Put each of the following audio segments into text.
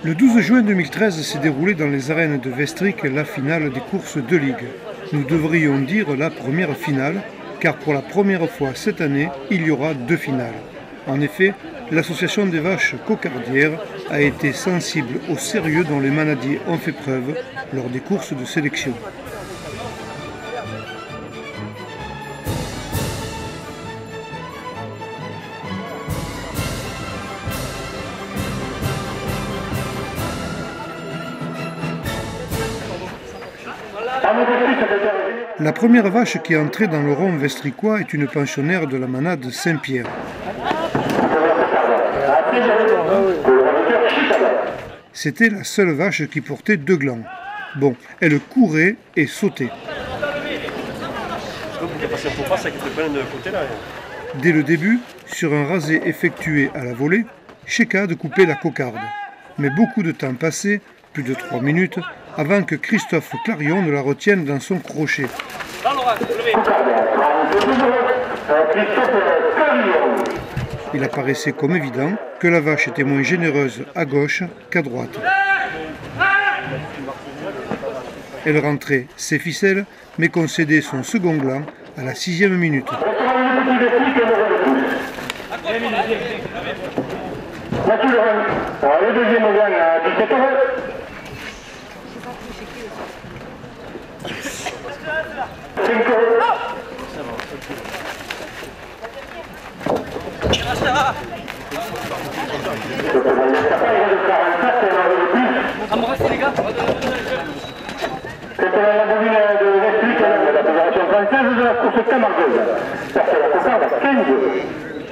Le 12 juin 2013 s'est déroulée dans les arènes de Vestric la finale des courses de Ligue. Nous devrions dire la première finale, car pour la première fois cette année, il y aura 2 finales. En effet, l'association des vaches cocardières a été sensible au sérieux dont les manadiers ont fait preuve lors des courses de sélection. La première vache qui est entrée dans le rond vestricois est une pensionnaire de la manade Saint-Pierre. C'était la seule vache qui portait 2 glands. Bon, elle courait et sautait. Dès le début, sur un rasé effectué à la volée, Chekad coupait la cocarde. Mais beaucoup de temps passé, plus de 3 minutes, avant que Christophe Clarion ne la retienne dans son crochet. Il apparaissait comme évident que la vache était moins généreuse à gauche qu'à droite. Elle rentrait ses ficelles, mais concédait son second gland à la 6e minute. Le deuxième gland à 17 euros. Embrassez les gars. C'est la bovine de Vestric, la Fédération française de la course camargueuse. Ça fait la cocarde à 15 euros.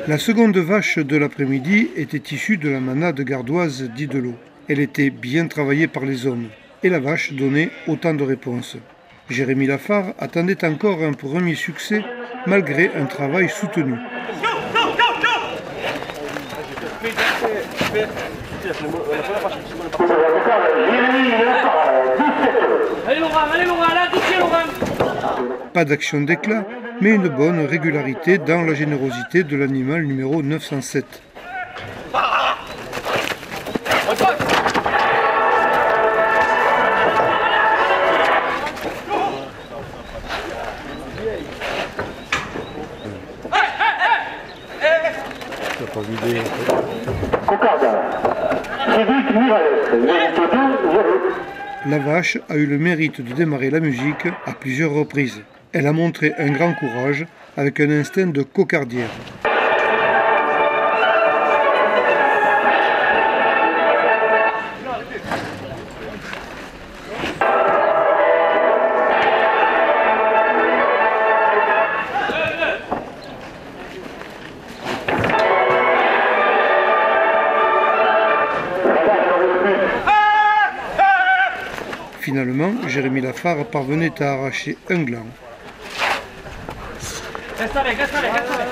La seconde vache de l'après-midi était issue de la manade gardoise d'Idelot. Elle était bien travaillée par les hommes, et la vache donnait autant de réponses. Jérémy Lafare attendait encore un premier succès, malgré un travail soutenu. Pas d'action d'éclat, mais une bonne régularité dans la générosité de l'animal numéro 907. La vache a eu le mérite de démarrer la musique à plusieurs reprises. Elle a montré un grand courage avec un instinct de cocardière. Finalement, Jérémy Lafare parvenait à arracher un gland. Reste avec, reste avec, reste avec.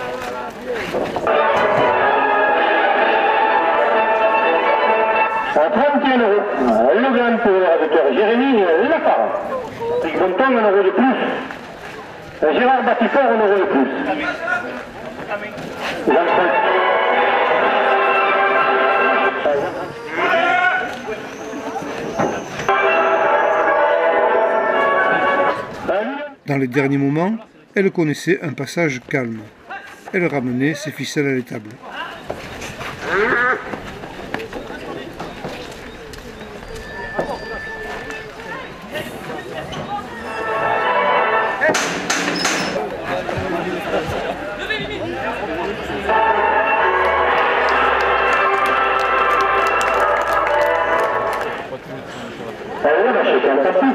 À 31 euros, le gland pour le raducteur Jérémy Lafare. Rick Bontemps, 1 euro de plus. Gérard Batifort, 1 euro de plus. Dans les derniers moments, elle connaissait un passage calme. Elle ramenait ses ficelles à l'étable.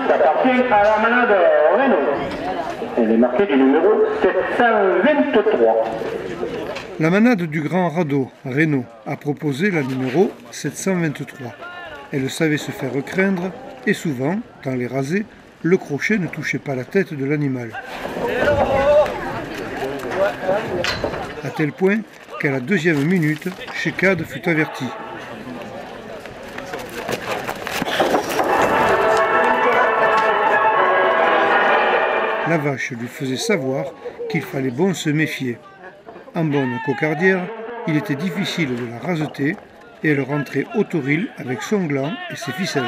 Ça appartient à la manade Renault. Elle est marquée du numéro 723. La manade du grand radeau, Renault, a proposé la numéro 723. Elle savait se faire craindre et souvent, dans les rasés, le crochet ne touchait pas la tête de l'animal. À tel point qu'à la 2e minute, Chekad fut averti. La vache lui faisait savoir qu'il fallait bon se méfier. En bonne cocardière, il était difficile de la raseter, et elle rentrait au toril avec son gland et ses ficelles.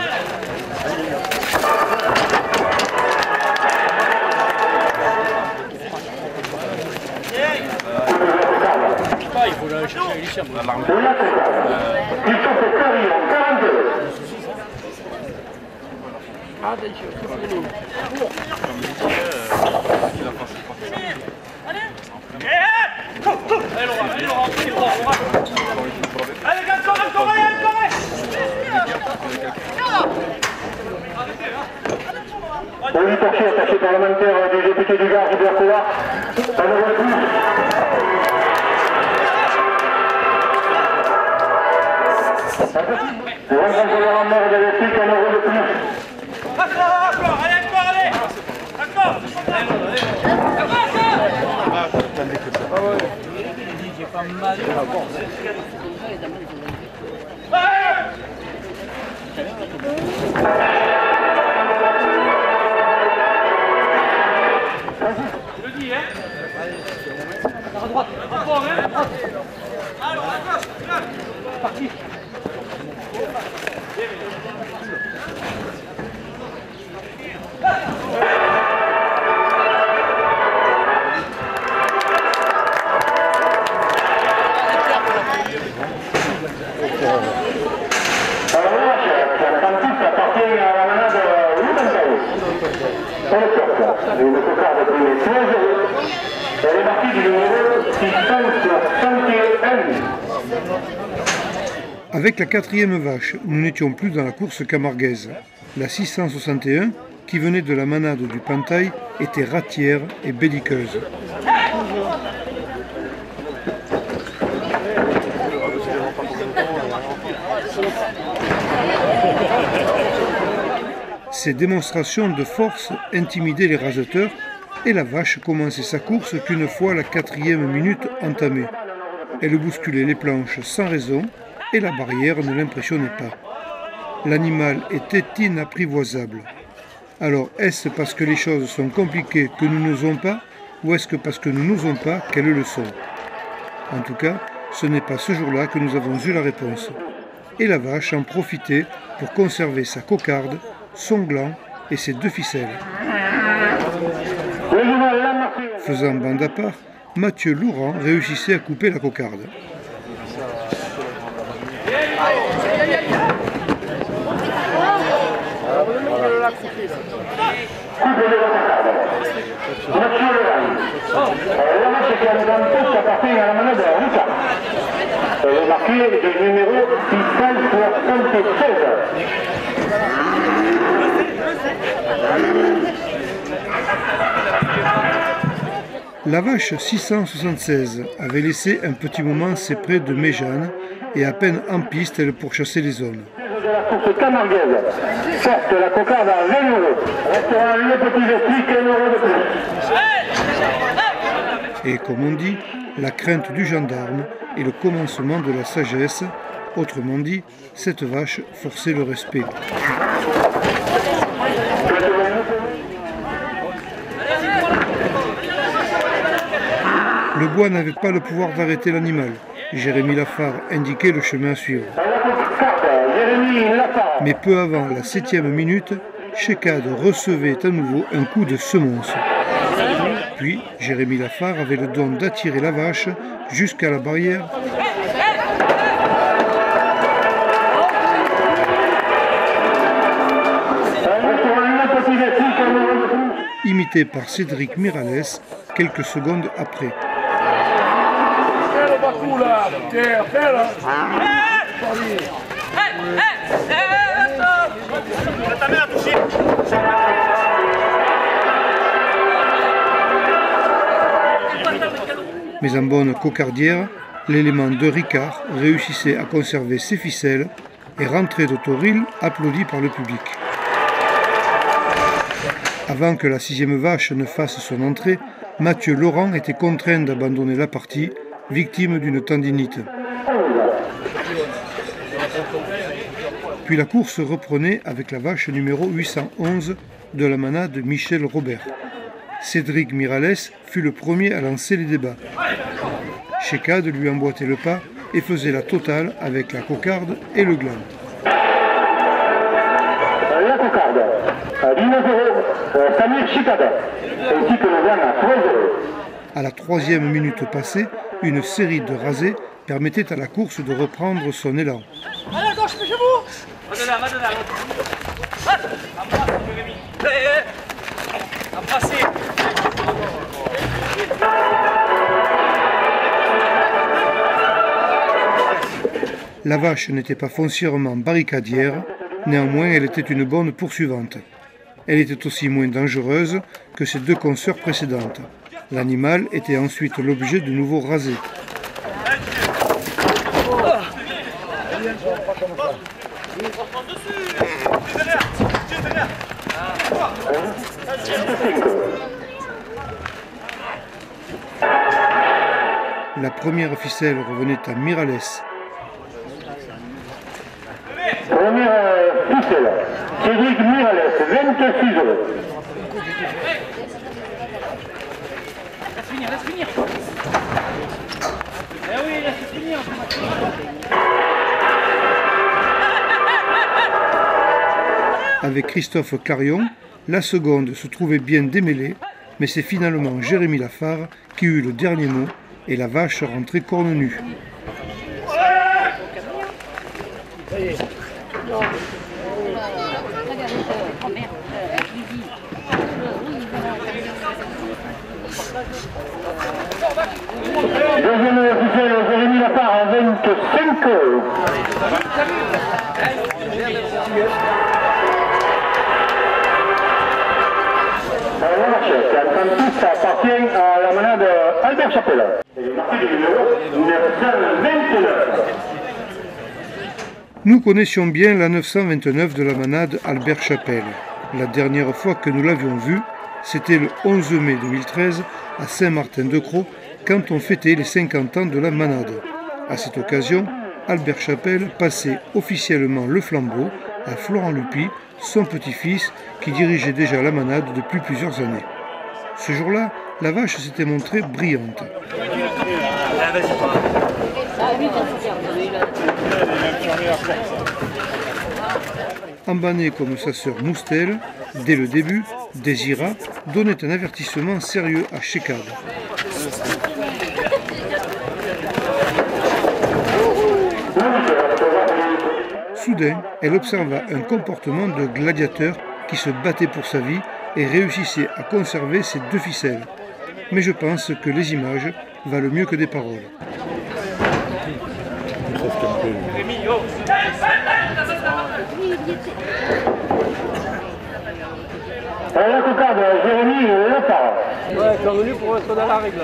Il faut aller chercher les chiens. Allez, encore, Oui, Porcher, attaché parlementaire du député du Gard, Gilbert Collard. Un euro de plus. Le contrôleur en mort de l'électrique, un euro de plus. Encore, allez. Encore. J'ai pas mal. Je le dis, hein. À droite. Encore, hein. Alors, à gauche. Parti. Une cocarde de 13 euros. Elle est marquée du numéro 661. Avec la quatrième vache, nous n'étions plus dans la course camarguaise. La 661, qui venait de la manade du Pantail, était ratière et belliqueuse. Ces démonstrations de force intimidaient les raseteurs et la vache commençait sa course qu'une fois la quatrième minute entamée. Elle bousculait les planches sans raison et la barrière ne l'impressionnait pas. L'animal était inapprivoisable. Alors est-ce parce que les choses sont compliquées que nous n'osons pas ou est-ce que parce que nous n'osons pas qu'elles le sont? En tout cas, ce n'est pas ce jour-là que nous avons eu la réponse. Et la vache en profitait pour conserver sa cocarde, son gland et ses deux ficelles. Faisant bande à part, Mathieu Laurent réussissait à couper la cocarde. La vache qui a le dentiste appartient à la manade de Ricard. Elle est marquée du numéro 676. La vache 676 avait laissé un petit moment ses prés de Méjeanne et à peine en piste, elle pourchassait les zones. De la course camarguaise. Certes, la cocarde à 20 euros. Restaurant Le Petit Vestique, 1 euro de plus. Et comme on dit, la crainte du gendarme est le commencement de la sagesse. Autrement dit, cette vache forçait le respect. Le bois n'avait pas le pouvoir d'arrêter l'animal. Jérémy Lafare indiquait le chemin à suivre. Mais peu avant la 7e minute, Chekad recevait à nouveau un coup de semonce. Puis, Jérémy Lafare avait le don d'attirer la vache jusqu'à la barrière. Imité par Cédric Miralles quelques secondes après. Mais en bonne cocardière, l'élément de Ricard réussissait à conserver ses ficelles et rentrait de Toril applaudi par le public. Avant que la 6e vache ne fasse son entrée, Mathieu Laurent était contraint d'abandonner la partie, victime d'une tendinite. Puis la course reprenait avec la vache numéro 811 de la manade Michel Robert. Cédric Miralles fut le premier à lancer les débats. Chekad lui emboîtait le pas et faisait la totale avec la cocarde et le gland. La cocarde, 19 Samir Chikada, ainsi que le gland à 3 euros. À la 3e minute passée, une série de rasés permettait à la course de reprendre son élan. Allez à gauche, péchez-vous. Va de là, va de là. Embrasse, Jérémy. Embrassez. La vache n'était pas foncièrement barricadière, néanmoins elle était une bonne poursuivante. Elle était aussi moins dangereuse que ses deux consoeurs précédentes. L'animal était ensuite l'objet de nouveaux rasés. La première ficelle revenait à Miralles. Première ficelle, Cédric Miralles, 26 euros. Laisse finir. Eh oui, laisse finir. Avec Christophe Clarion, la seconde se trouvait bien démêlée, mais c'est finalement Jérémy Lafare qui eut le dernier mot et la vache rentrait corne nue. Deuxième officiel, Jérémy Lafare à 25 euros. La marchette, à 36, ça appartient à la manade Albert Chapelle. Il est marqué du numéro 929. Nous connaissions bien la 929 de la manade Albert Chapelle. La dernière fois que nous l'avions vue, c'était le 11 mai 2013 à Saint-Martin-de-Crau, quand on fêtait les 50 ans de la manade. À cette occasion, Albert Chapelle passait officiellement le flambeau à Florent Lupi, son petit-fils, qui dirigeait déjà la manade depuis plusieurs années. Ce jour-là, la vache s'était montrée brillante. Embannée comme sa sœur Moustel, dès le début, Désira donnait un avertissement sérieux à Chekad. Soudain, elle observa un comportement de gladiateur qui se battait pour sa vie et réussissait à conserver ses deux ficelles. Mais je pense que les images valent mieux que des paroles. La cocarde, Jérémy Lafare. Ouais, tu es venu pour être dans la règle.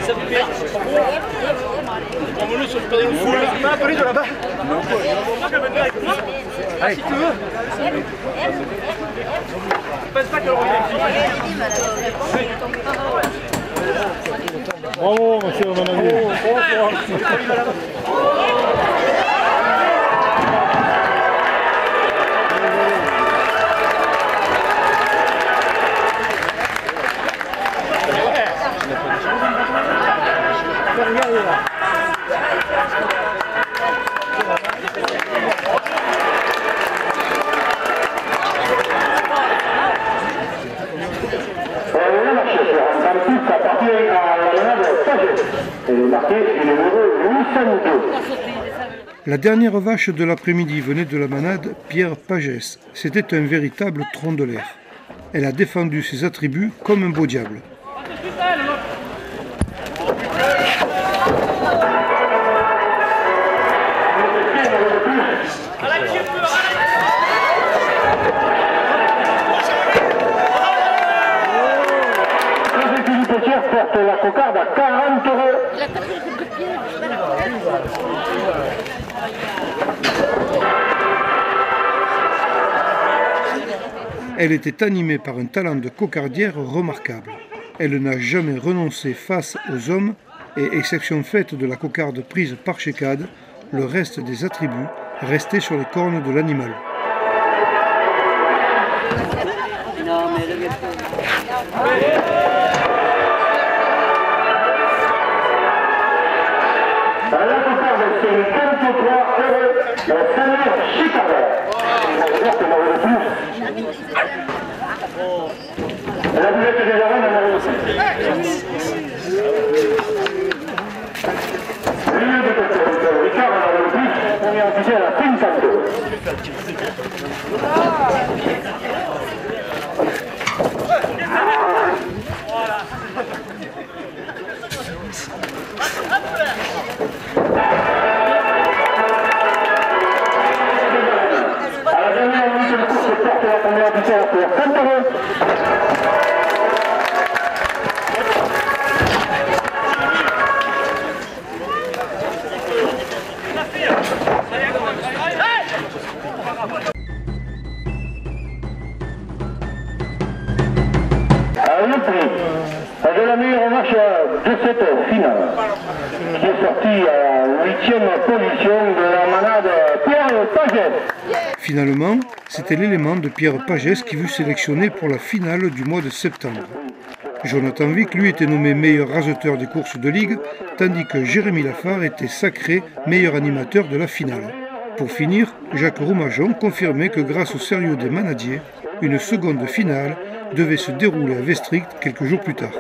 Ça vous perd. Prends-le sur le pédalo. Vous l'avez pas appelé de là-bas? Ah, si tu veux. Je pense pas qu'elle revient. Bravo, monsieur mon ami. La dernière vache de l'après-midi venait de la manade Pierre Pagès. C'était un véritable tronc de l'air. Elle a défendu ses attributs comme un beau diable. Philippe Thiers porte la cocarde à 40 €. Elle était animée par un talent de cocardière remarquable. Elle n'a jamais renoncé face aux hommes et, exception faite de la cocarde prise par Chécade, le reste des attributs restaient sur les cornes de l'animal. La cocarde, c'est 53 €. La seigneur Chécade. La boulette des arènes en aurait aussi. Le lieu de Castel Ricard en aurait plus. On est officiel à 50 €. À la dernière minute de course, porte la première officielle pour 30 €. Le prix de la meilleure marche de cette finale, qui est sorti en 8e position de la manade Pierre Pagès. Finalement, c'était l'élément de Pierre Pagès qui fut sélectionné pour la finale du mois de septembre. Jonathan Vic, lui, était nommé meilleur raseteur des courses de ligue, tandis que Jérémy Lafare était sacré meilleur animateur de la finale. Pour finir, Jacques Roumajon confirmait que grâce au sérieux des manadiers, une seconde finale devait se dérouler à Vestrict quelques jours plus tard.